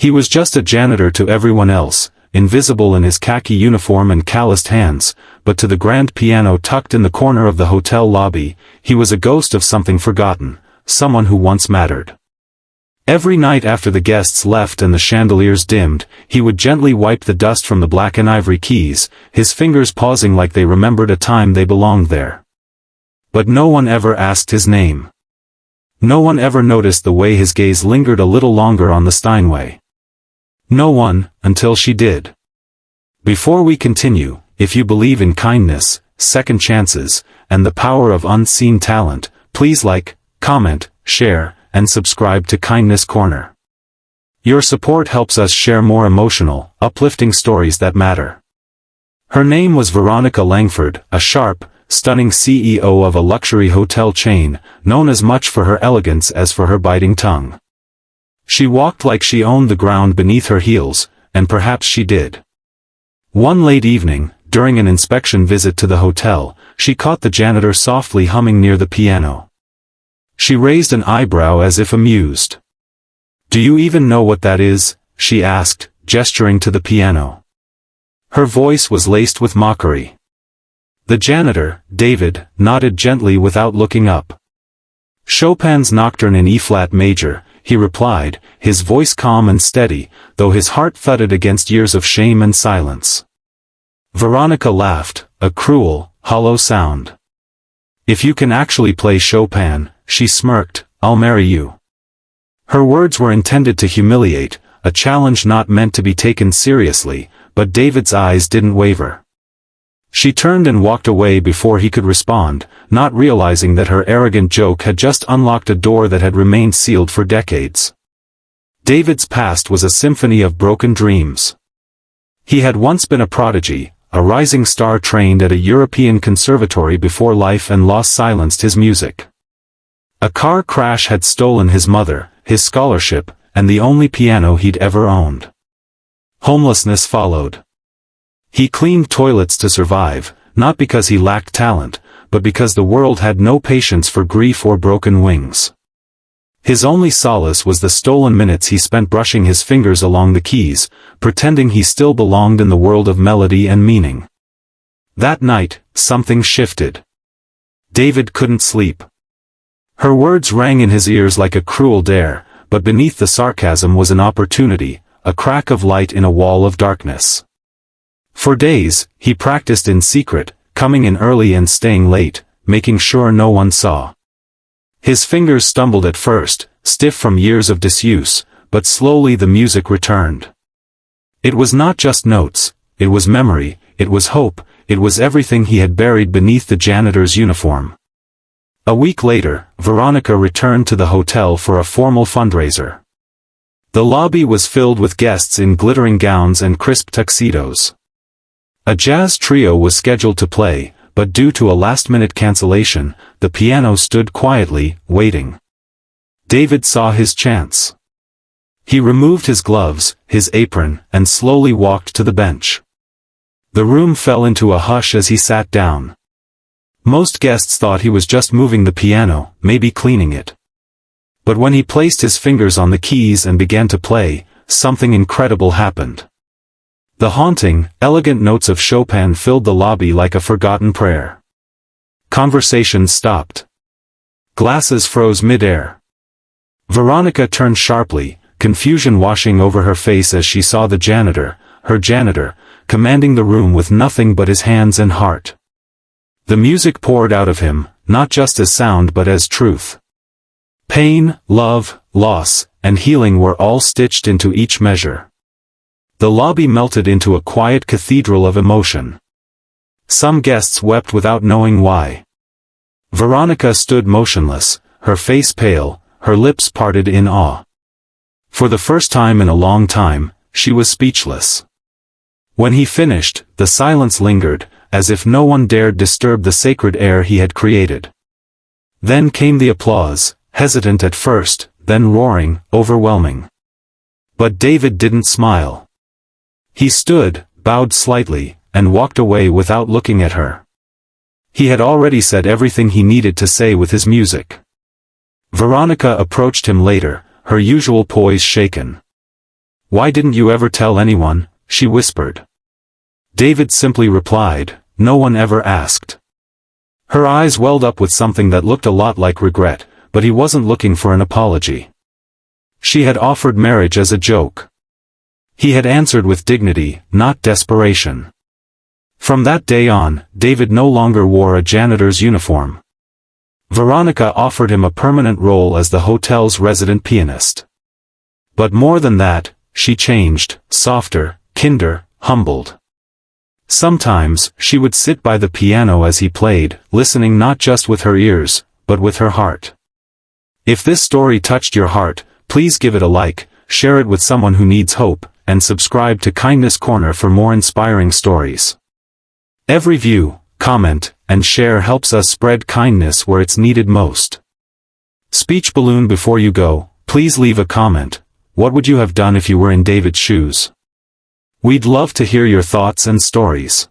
He was just a janitor to everyone else, invisible in his khaki uniform and calloused hands, but to the grand piano tucked in the corner of the hotel lobby, he was a ghost of something forgotten, someone who once mattered. Every night after the guests left and the chandeliers dimmed, he would gently wipe the dust from the black and ivory keys, his fingers pausing like they remembered a time they belonged there. But no one ever asked his name. No one ever noticed the way his gaze lingered a little longer on the Steinway. No one, until she did. Before we continue, if you believe in kindness, second chances, and the power of unseen talent, please like, comment, share, and subscribe to Kindness Corner. Your support helps us share more emotional, uplifting stories that matter. Her name was Veronica Langford, a sharp, stunning CEO of a luxury hotel chain, known as much for her elegance as for her biting tongue. She walked like she owned the ground beneath her heels, and perhaps she did. One late evening, during an inspection visit to the hotel, she caught the janitor softly humming near the piano. She raised an eyebrow as if amused. "Do you even know what that is?" she asked, gesturing to the piano. Her voice was laced with mockery. The janitor, David, nodded gently without looking up. "Chopin's Nocturne in E-flat major," he replied, his voice calm and steady, though his heart thudded against years of shame and silence. Veronica laughed, a cruel, hollow sound. "If you can actually play Chopin," she smirked, "I'll marry you." Her words were intended to humiliate, a challenge not meant to be taken seriously, but David's eyes didn't waver. She turned and walked away before he could respond, not realizing that her arrogant joke had just unlocked a door that had remained sealed for decades. David's past was a symphony of broken dreams. He had once been a prodigy, a rising star trained at a European conservatory before life and loss silenced his music. A car crash had stolen his mother, his scholarship, and the only piano he'd ever owned. Homelessness followed. He cleaned toilets to survive, not because he lacked talent, but because the world had no patience for grief or broken wings. His only solace was the stolen minutes he spent brushing his fingers along the keys, pretending he still belonged in the world of melody and meaning. That night, something shifted. David couldn't sleep. Her words rang in his ears like a cruel dare, but beneath the sarcasm was an opportunity, a crack of light in a wall of darkness. For days, he practiced in secret, coming in early and staying late, making sure no one saw. His fingers stumbled at first, stiff from years of disuse, but slowly the music returned. It was not just notes, it was memory, it was hope, it was everything he had buried beneath the janitor's uniform. A week later, Veronica returned to the hotel for a formal fundraiser. The lobby was filled with guests in glittering gowns and crisp tuxedos. A jazz trio was scheduled to play, but due to a last-minute cancellation, the piano stood quietly, waiting. David saw his chance. He removed his gloves, his apron, and slowly walked to the bench. The room fell into a hush as he sat down. Most guests thought he was just moving the piano, maybe cleaning it. But when he placed his fingers on the keys and began to play, something incredible happened. The haunting, elegant notes of Chopin filled the lobby like a forgotten prayer. Conversations stopped. Glasses froze mid-air. Veronica turned sharply, confusion washing over her face as she saw the janitor, her janitor, commanding the room with nothing but his hands and heart. The music poured out of him, not just as sound but as truth. Pain, love, loss, and healing were all stitched into each measure. The lobby melted into a quiet cathedral of emotion. Some guests wept without knowing why. Veronica stood motionless, her face pale, her lips parted in awe. For the first time in a long time, she was speechless. When he finished, the silence lingered, as if no one dared disturb the sacred air he had created. Then came the applause, hesitant at first, then roaring, overwhelming. But David didn't smile. He stood, bowed slightly, and walked away without looking at her. He had already said everything he needed to say with his music. Veronica approached him later, her usual poise shaken. "Why didn't you ever tell anyone?" she whispered. David simply replied, "No one ever asked." Her eyes welled up with something that looked a lot like regret, but he wasn't looking for an apology. She had offered marriage as a joke. He had answered with dignity, not desperation. From that day on, David no longer wore a janitor's uniform. Veronica offered him a permanent role as the hotel's resident pianist. But more than that, she changed, softer, kinder, humbled. Sometimes, she would sit by the piano as he played, listening not just with her ears, but with her heart. If this story touched your heart, please give it a like, share it with someone who needs hope, and subscribe to Kindness Corner for more inspiring stories. Every view, comment, and share helps us spread kindness where it's needed most. Speech balloon before you go, please leave a comment. What would you have done if you were in David's shoes? We'd love to hear your thoughts and stories.